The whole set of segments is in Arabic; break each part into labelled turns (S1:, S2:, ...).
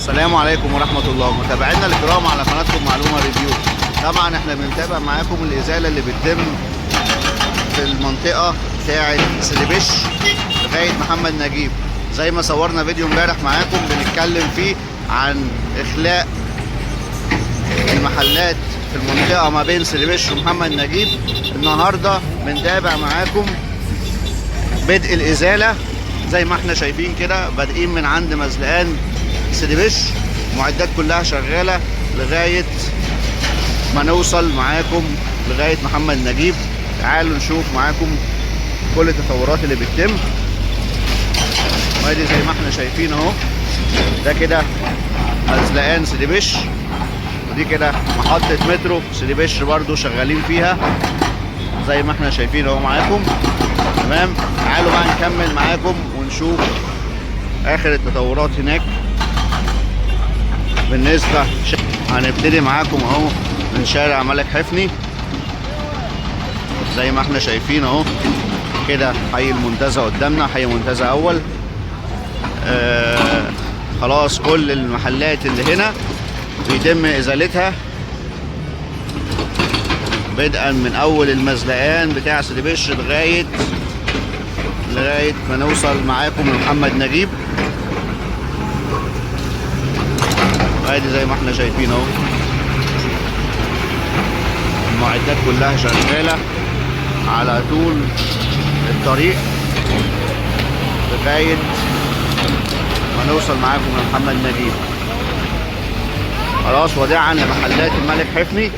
S1: السلام عليكم ورحمة الله. متابعينا الكرام على قناتكم معلومة ريفيو. طبعا احنا بنتابع معاكم الإزالة اللي بتتم في المنطقة بتاعة سيدي بشر لغاية محمد نجيب. زي ما صورنا فيديو امبارح معاكم بنتكلم فيه عن إخلاء المحلات في المنطقة ما بين سيدي بشر ومحمد نجيب. النهاردة بنتابع معاكم بدء الإزالة زي ما احنا شايفين كده، بادئين من عند مزلقان سيدي بشر، المعدات كلها شغالة لغاية ما نوصل معاكم لغاية محمد نجيب. تعالوا نشوف معاكم كل التطورات اللي بتتم. وادي زي ما احنا شايفين اهو، ده كده مزلقان سيدي بشر، ودي كده محطة مترو سيدي بشر برضو شغالين فيها زي ما احنا شايفين اهو معاكم. تمام، تعالوا بقى نكمل معاكم ونشوف اخر التطورات هناك. بالنسبة هنبتدي معاكم اهو من شارع ملك حفني زي ما احنا شايفين اهو كده. حي المنتزه قدامنا، حي منتزه اول. خلاص كل المحلات اللي هنا بيتم ازالتها بدءا من اول المزلقان بتاع سيدي بشر لغايه ما نوصل معاكم لمحمد نجيب. ادي زي ما احنا شايفين اهو المعدات كلها شغاله على طول الطريق لغايه ما نوصل معاكم لمحمد نجيب. خلاص وداعا لمحلات الملك حفني،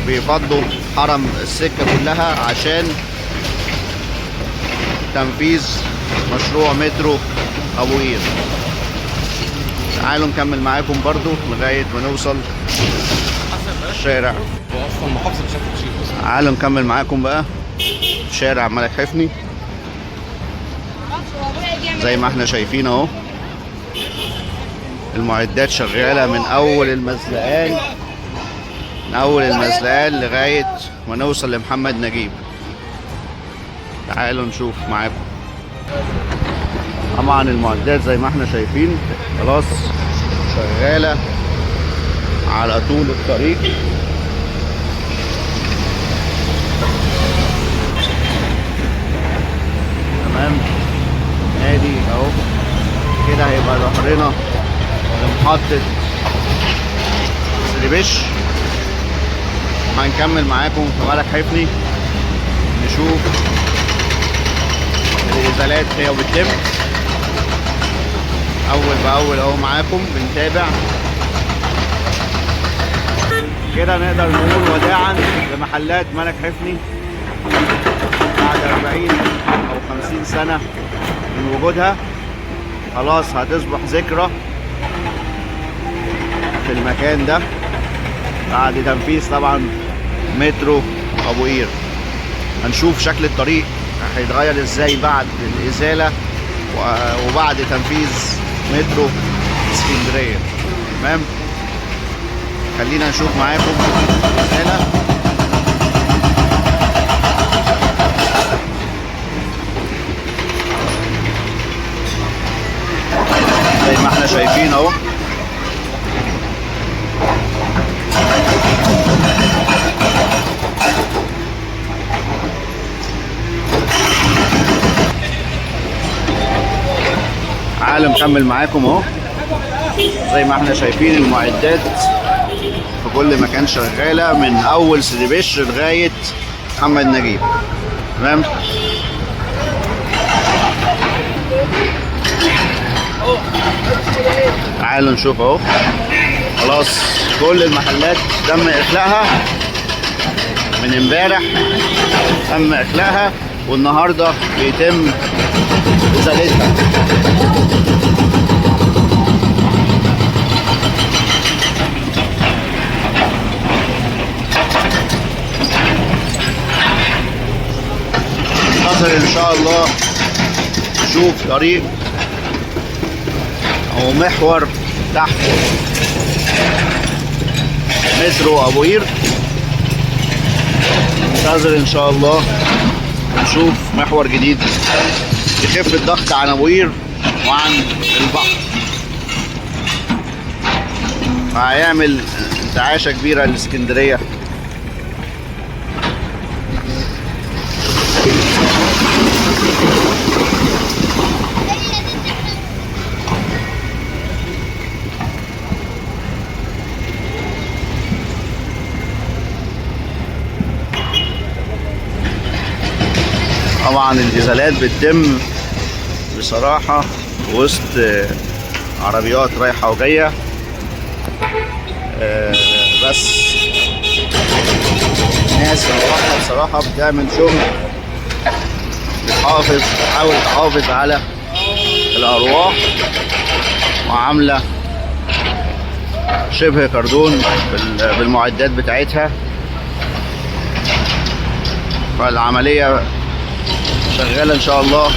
S1: بيفضوا حرم السكه كلها عشان تنفيذ مشروع مترو ابو قير. تعالوا نكمل معاكم برضو لغايه ما نوصل الشارع. تعالوا نكمل معاكم بقى شارع ملك حفني زي ما احنا شايفين اهو. المعدات شغاله من اول المزلقان لغايه ما نوصل لمحمد نجيب. تعالوا نشوف معاكم. طبعا المعدات زي ما احنا شايفين خلاص شغاله على طول الطريق. تمام، ادي اهو كده هيبقى ظهرنا لمحطة سيدي بشر. هنكمل معاكم في ملك حفني نشوف الازالات هي وبتتم اول باول اهو معاكم بنتابع كده. نقدر نقول وداعا لمحلات ملك حفني بعد 40 او 50 سنة من وجودها. خلاص هتصبح ذكرى في المكان ده بعد تنفيذ طبعا مترو ابو قير. هنشوف شكل الطريق هيتغير ازاي بعد الازالة وبعد تنفيذ مترو اسكندرية. تمام، خلينا نشوف معاكم الازالة. زي ما احنا شايفين اهو تعالوا نكمل معاكم اهو. زي ما احنا شايفين المعدات في كل مكان شغاله من اول سيدي بشر لغايه محمد نجيب. تمام، تعالوا نشوف اهو. خلاص كل المحلات تم اخلاءها من امبارح، تم اخلاءها والنهارده بيتم ازالتها. ننتظر ان شاء الله نشوف طريق او محور تحت مترو ابو قير. ننتظر ان شاء الله نشوف محور جديد يخف الضغط عن ابو قير وعن البحر. هيعمل انتعاشة كبيرة لاسكندرية. طبعا الإزالات بتتم بصراحة وسط عربيات رايحة وجاية، بس الناس اللي بصراحة بتعمل شغل بتحاول تحافظ على الأرواح، وعاملة شبه كردون بالمعدات بتاعتها. فالعملية شغالة إن شاء الله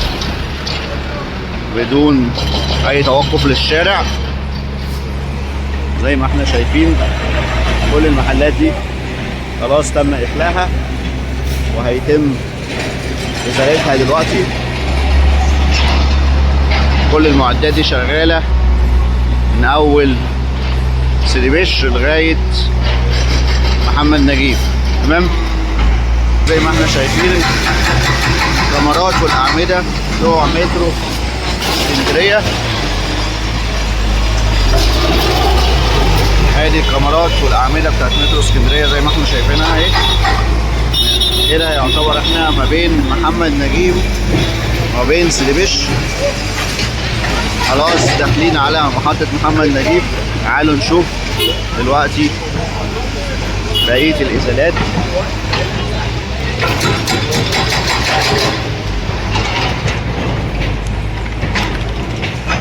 S1: بدون أي توقف للشارع. زي ما احنا شايفين كل المحلات دي خلاص تم إخلاها وهيتم إزالتها دلوقتي. كل المعدات دي شغالة من أول سيدي بشر لغاية محمد نجيب. تمام، زي ما احنا شايفين الكاميرات والأعمدة بتوع مترو اسكندرية. ادي الكاميرات والأعمدة بتاعت مترو اسكندرية زي ما احنا شايفينها اهي. كده يعتبر احنا ما بين محمد نجيب وما بين سيدي بشر، خلاص داخلين على محطة محمد نجيب. تعالوا نشوف دلوقتي بقية الإزالات.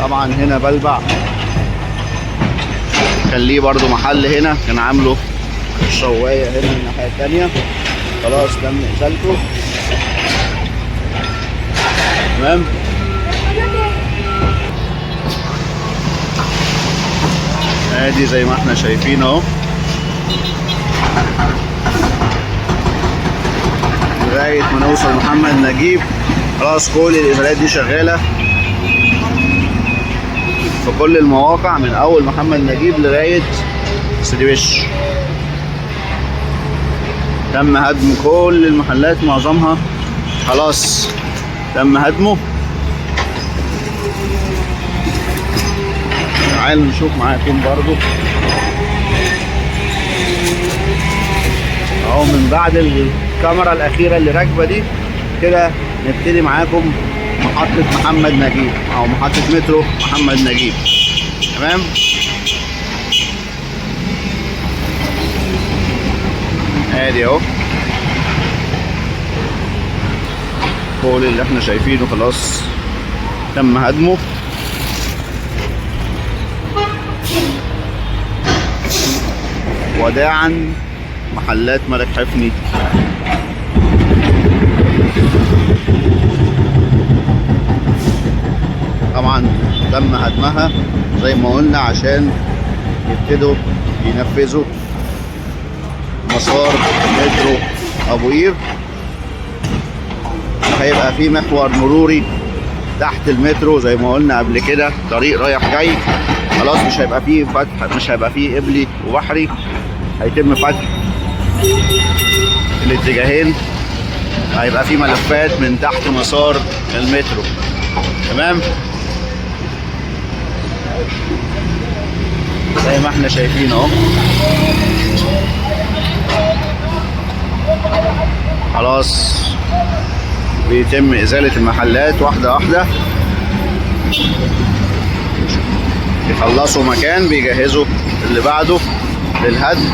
S1: طبعا هنا بلبع كان ليه برضو محل هنا، كان عامله شواية هنا من الناحية التانية، خلاص تم إزالته. تمام، ادي زي ما احنا شايفين اهو لغاية ما نوصل محمد نجيب. خلاص كل الإزالات دي شغالة في كل المواقع من أول محمد نجيب لغاية سيدي بشر. تم هدم كل المحلات، معظمها خلاص تم هدمه. تعالوا نشوف معاكم برضو اهو من بعد الكاميرا الأخيرة اللي راكبة دي كده نبتدي معاكم محطة محمد نجيب أو محطة مترو محمد نجيب. تمام، ادي اهو كل اللي احنا شايفينه خلاص تم هدمه. وداعا محلات ملك حفني. طبعا تم هدمها زي ما قلنا عشان يبتدوا ينفذوا مسار مترو ابو قير. هيبقى في محور مروري تحت المترو زي ما قلنا قبل كده، طريق رايح جاي. خلاص مش هيبقى فيه فتح، مش هيبقى فيه قبلي وبحري، هيتم فتح الاتجاهين. هيبقى فيه ملفات من تحت مسار المترو. تمام، زي ما احنا شايفين اهو خلاص بيتم ازالة المحلات واحدة واحدة. يخلصوا مكان بيجهزوا اللي بعده للهدم.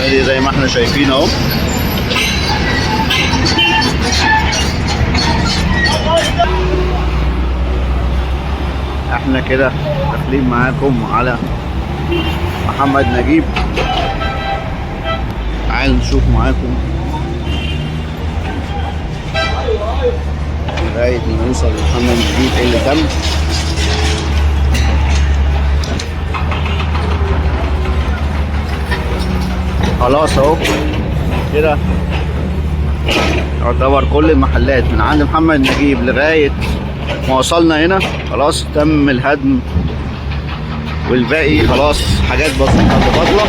S1: ادي زي ما احنا شايفين اهو احنا كده داخلين معاكم على محمد نجيب. تعالوا نشوف معاكم لغاية ما نوصل لمحمد نجيب ايه اللي تم. خلاص اهو كده يعتبر كل المحلات من عند محمد نجيب لغاية ما وصلنا هنا خلاص تم الهدم، والباقي خلاص حاجات بسيطة اللي فاضلة.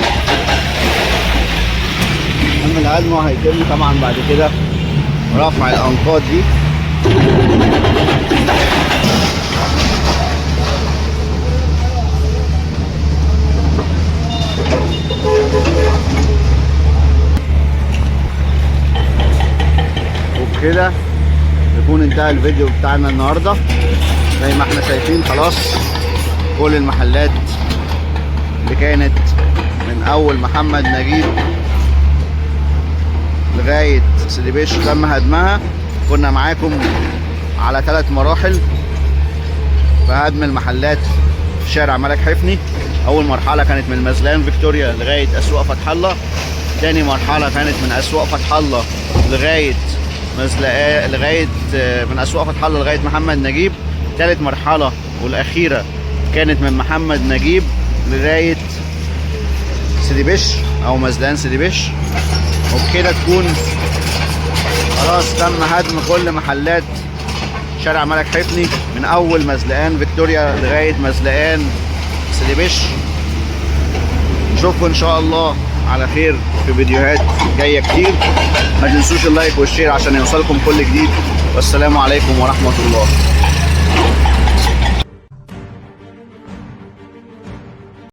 S1: تم الهدم وهيتم طبعا بعد كده رفع الأنقاض دي. وبكده يكون انتهى الفيديو بتاعنا النهارده. زي ما احنا شايفين خلاص كل المحلات اللي كانت من اول محمد نجيب لغايه سيدي بشر تم هدمها. كنا معاكم على 3 مراحل في هدم المحلات في شارع ملك حفني. اول مرحله كانت من مزلان فيكتوريا لغايه اسواق فتح الله. تاني مرحله كانت من اسواق فتح الله لغايه من اسواق فتح الله لغايه محمد نجيب. ثالث مرحله والاخيره كانت من محمد نجيب لغايه سيدي بشر او مزلان سيدي بشر. وبكده تكون خلاص تم هدم كل محلات شارع ملك حفني من اول مزلقان فيكتوريا لغايه مزلقان سيدي بشر. نشوفكم ان شاء الله على خير في فيديوهات جايه كتير. ما تنسوش اللايك والشير عشان يوصلكم كل جديد. والسلام عليكم ورحمه الله.